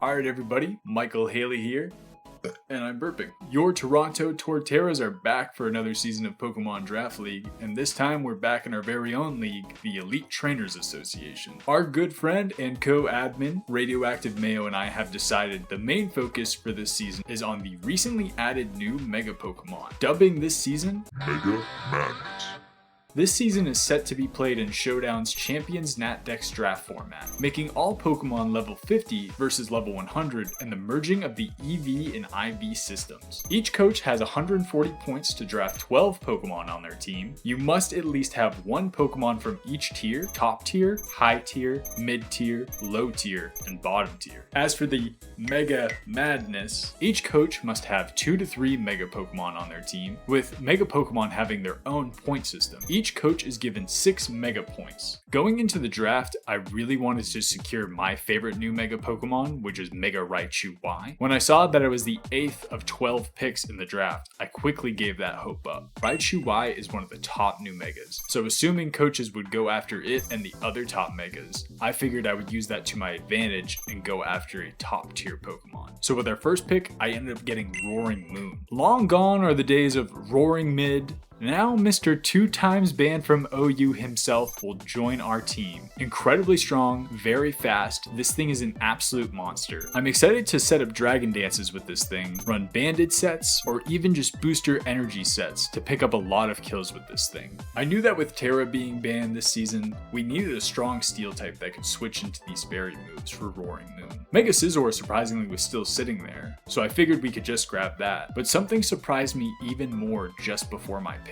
Alright everybody, Michael Haley here, and I'm burping. Your Toronto Torterras are back for another season of Pokemon Draft League, and this time we're back in our very own league, the Elite Trainers Association. Our good friend and co-admin, Radioactive Mayo, and I have decided the main focus for this season is on the recently added new Mega Pokemon, dubbing this season Mega Madness. This season is set to be played in Showdown's Champions Nat Dex draft format, making all Pokemon level 50 versus level 100 and the merging of the EV and IV systems. Each coach has 140 points to draft 12 Pokemon on their team. You must at least have one Pokemon from each tier: top tier, high tier, mid tier, low tier, and bottom tier. As for the Mega Madness, each coach must have 2 to 3 Mega Pokemon on their team, with Mega Pokemon having their own point system. Each coach is given 6 Mega Points. Going into the draft, I really wanted to secure my favorite new Mega Pokemon, which is Mega Raichu Y. When I saw that it was the 8th of 12 picks in the draft, I quickly gave that hope up. Raichu Y is one of the top new Megas, so assuming coaches would go after it and the other top Megas, I figured I would use that to my advantage and go after a top tier Pokemon. So with our first pick, I ended up getting Roaring Moon. Long gone are the days of Roaring Mid. Now Mr. 2 times banned from OU himself will join our team. Incredibly strong, very fast, this thing is an absolute monster. I'm excited to set up Dragon Dances with this thing, run Banded sets, or even just booster energy sets to pick up a lot of kills with this thing. I knew that with Terra being banned this season, we needed a strong steel type that could switch into these fairy moves for Roaring Moon. Mega Scizor surprisingly was still sitting there, so I figured we could just grab that. But something surprised me even more just before my pick.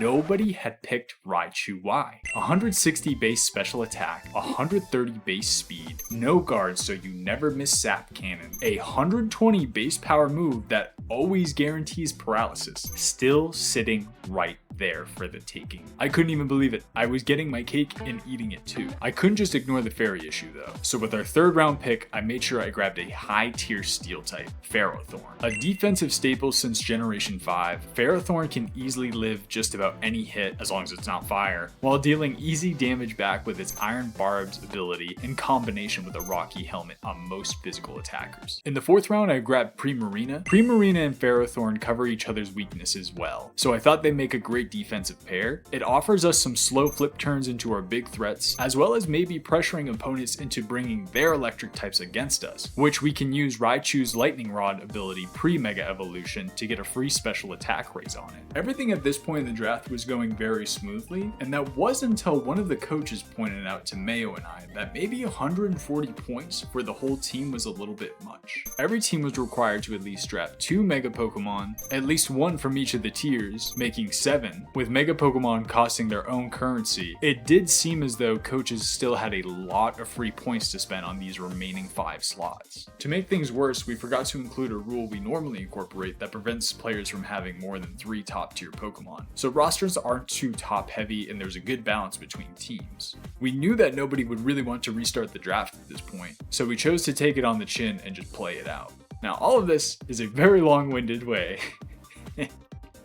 Nobody had picked Raichu Y. 160 base special attack, 130 base speed, no guards so you never miss Sap Cannon, a 120 base power move that always guarantees paralysis, still sitting right there for the taking. I couldn't even believe it. I was getting my cake and eating it too. I couldn't just ignore the fairy issue though. So with our third round pick, I made sure I grabbed a high tier steel type, Ferrothorn. A defensive staple since Generation 5, Ferrothorn can easily live just about any hit as long as it's not fire, while dealing easy damage back with its Iron Barbs ability in combination with a Rocky Helmet on most physical attackers. In the fourth round, I grabbed Primarina. Primarina and Ferrothorn cover each other's weaknesses well, so I thought they make a great defensive pair. It offers us some slow flip turns into our big threats, as well as maybe pressuring opponents into bringing their electric types against us, which we can use Raichu's Lightning Rod ability pre-Mega Evolution to get a free special attack raise on it. Everything at this point in the draft was going very smoothly, and that was until one of the coaches pointed out to Mayo and I that maybe 140 points for the whole team was a little bit much. Every team was required to at least draft 2 Mega Pokemon, at least 1 from each of the tiers, making 7. With Mega Pokemon costing their own currency, it did seem as though coaches still had a lot of free points to spend on these remaining 5 slots. To make things worse, we forgot to include a rule we normally incorporate that prevents players from having more than 3 top tier Pokemon. So rosters aren't too top heavy and there's a good balance between teams. We knew that nobody would really want to restart the draft at this point, so we chose to take it on the chin and just play it out. Now all of this is a very long-winded way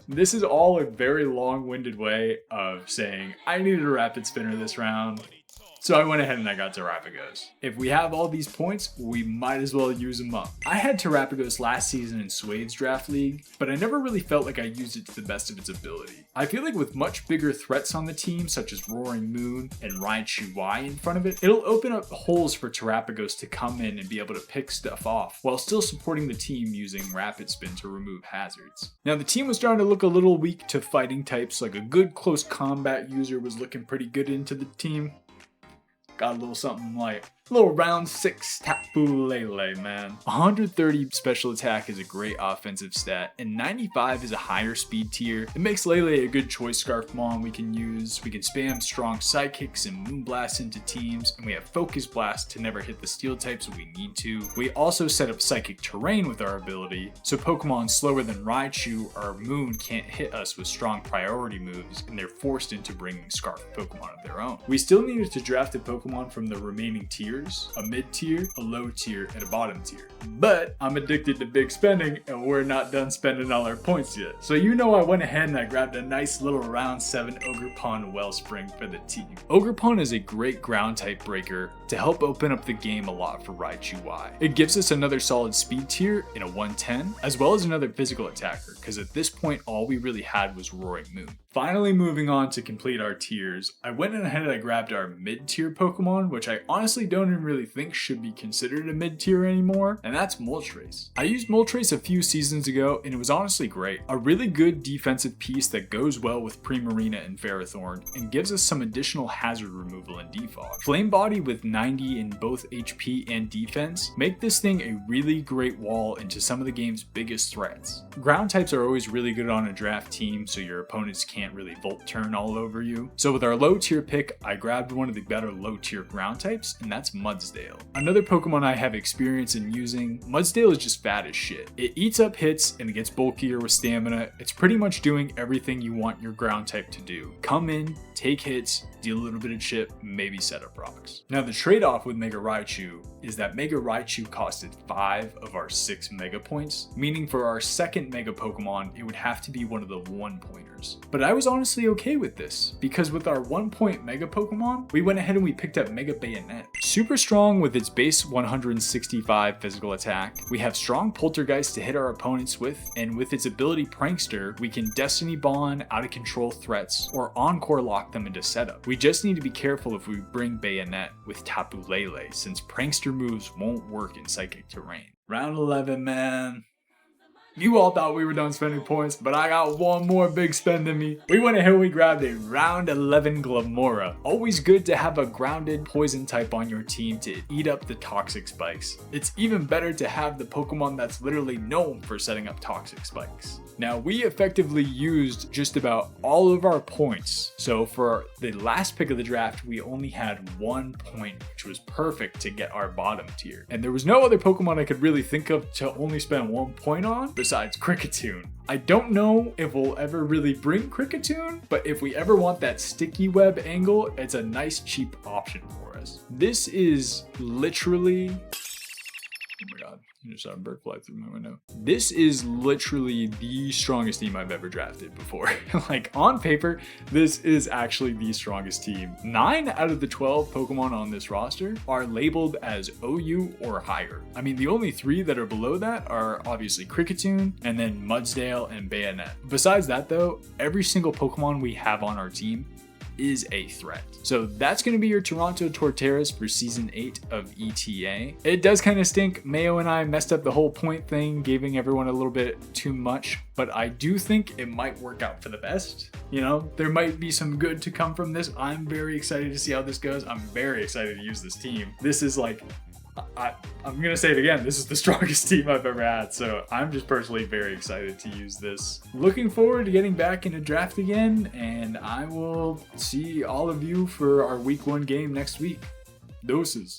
This is all a very long-winded way of saying I needed a rapid spinner this round, so I went ahead and I got Terrapagos. If we have all these points, we might as well use them up. I had Terrapagos last season in Swade's draft league, but I never really felt like I used it to the best of its ability. I feel like with much bigger threats on the team, such as Roaring Moon and Raichu Y in front of it, it'll open up holes for Terrapagos to come in and be able to pick stuff off, while still supporting the team using Rapid Spin to remove hazards. Now the team was starting to look a little weak to fighting types, like a good close combat user was looking pretty good into the team. Got a little something like a little round 6 Tapu Lele, man. 130 special attack is a great offensive stat, and 95 is a higher speed tier. It makes Lele a good choice Scarfmon we can use. We can spam strong Psychics and Moonblast into teams, and we have Focus Blast to never hit the steel types if we need to. We also set up Psychic Terrain with our ability, so Pokemon slower than Raichu or Moon can't hit us with strong priority moves, and they're forced into bringing Scarf Pokemon of their own. We still needed to draft a Pokemon from the remaining tiers tiers, a mid tier, a low tier, and a bottom tier. But I'm addicted to big spending and we're not done spending all our points yet. So you know I went ahead and I grabbed a nice little round 7 Ogerpon Wellspring for the team. Ogerpon is a great ground type breaker to help open up the game a lot for Raichu Y. It gives us another solid speed tier in a 110, as well as another physical attacker, because at this point all we really had was Roaring Moon. Finally moving on to complete our tiers, I went ahead and I grabbed our mid-tier Pokemon, which I honestly don't even really think should be considered a mid-tier anymore, and that's Moltres. I used Moltres a few seasons ago and it was honestly great. A really good defensive piece that goes well with Primarina and Ferrothorn and gives us some additional hazard removal and defog. Flame Body with 90 in both HP and defense make this thing a really great wall into some of the game's biggest threats. Ground types are always really good on a draft team, so your opponents can't really Volt Turn all over you. So with our low tier pick, I grabbed one of the better low tier ground types, and that's Mudsdale. Another Pokemon I have experience in using. Mudsdale is just fat as shit. It eats up hits and it gets bulkier with stamina. It's pretty much doing everything you want your ground type to do. Come in, take hits, deal a little bit of chip, maybe set up rocks. Now the trade-off with Mega Raichu is that Mega Raichu costed 5 of our 6 Mega Points, meaning for our second Mega Pokemon, it would have to be one of the 1-pointers. But I was honestly okay with this, because with our 1-point Mega Pokemon, we went ahead and we picked up Mega Bayonet. Super strong with its base 165 physical attack, we have strong Poltergeist to hit our opponents with, and with its ability Prankster, we can Destiny Bond out of control threats or Encore lock them into setup. We just need to be careful if we bring Bayonet with Tapu Lele, since Prankster moves won't work in Psychic Terrain. Round 11, man. You all thought we were done spending points, but I got one more big spend in me. We went ahead and we grabbed a round 11 Glamora. Always good to have a grounded poison type on your team to eat up the toxic spikes. It's even better to have the Pokemon that's literally known for setting up toxic spikes. Now we effectively used just about all of our points. So for the last pick of the draft, we only had 1 point, which was perfect to get our bottom tier. And there was no other Pokemon I could really think of to only spend 1 point on besides Kricketune. I don't know if we'll ever really bring Kricketune, but if we ever want that sticky web angle, it's a nice cheap option for us. This is literally... Oh my god, I just saw a bird fly through my window. This is literally the strongest team I've ever drafted before. Like on paper, this is actually the strongest team. 9 out of the 12 Pokemon on this roster are labeled as OU or higher. I mean, the only 3 that are below that are obviously Kricketune and then Mudsdale and Bayonet. Besides that though, every single Pokemon we have on our team is a threat. So that's going to be your Toronto Torterras for season 8 of ETA. It does kind of stink. Mayo and I messed up the whole point thing, giving everyone a little bit too much, but I do think it might work out for the best. You know, there might be some good to come from this. I'm very excited to see how this goes. I'm very excited to use this team. This is like, I'm gonna say it again, this is the strongest team I've ever had, so I'm just personally very excited to use this. Looking forward to getting back into draft again, and I will see all of you for our week 1 game next week. Doses.